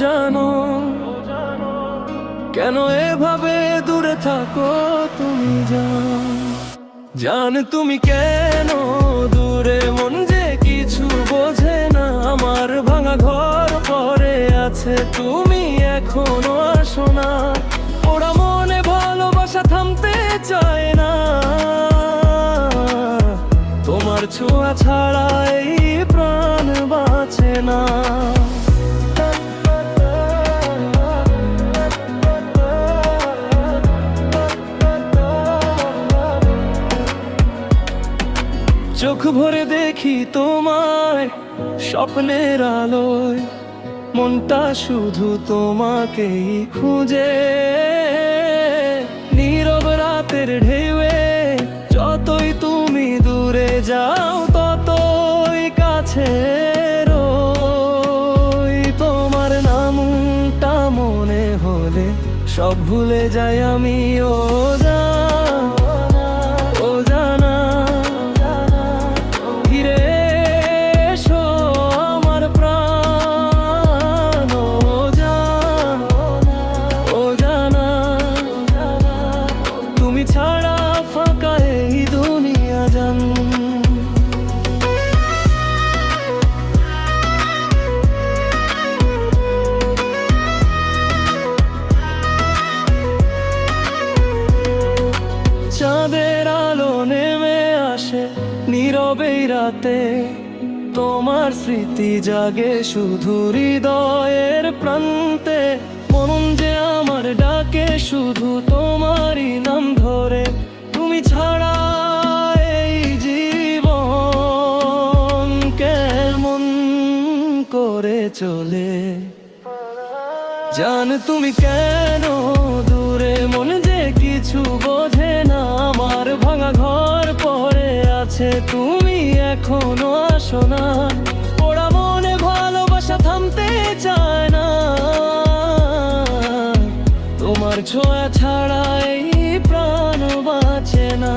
জানো কেন এভাবে দূরে থাকো তুমি জান তুমি কেন দূরে, মন যে কিছু বোঝে না। আমার ভাঙা ঘর পড়ে আছে, তুমি এখনো আসো না। ওরা মনে ভালোবাসা থামতে চায় না, তোমার ছোঁয়া ছাড়া এই প্রাণ বাঁচে না। চোখ ভরে দেখি তোমায় স্বপ্নের আলোয়, মনটা শুধু তোমাকেই খুঁজে। নীরব রাতের ঢেউয়ে যতই তুমি দূরে যাও, ততই কাছে রই। তোমার নামটা মনে হলে সব ভুলে যাই আমি। ও জানা ফিরে এসো আমার প্রাণ। ও জানা তুমি ছাড়া ফাঁকা এই দুনিয়া জান। চাঁদের আলো নেমে আসে নীরবেই রাতে, তোমার স্মৃতি জাগে শুধু হৃদয়ের প্রান্তে। মন যে আমার ডাকে শুধু তোমারই নাম ধরে, তুমি ছাড়া এই জীবন কেমন করে চলে। জান তুমি কেন দূরে, মন যে কিছু বোঝে না। আমার ভাঙা ঘর পড়ে আছে, তুমি এখনো আসো না। ওরা মনে ভালোবাসা থামতে চায় না, তোমার ছোঁয়া ছাড়া এই প্রাণ বাঁচে না।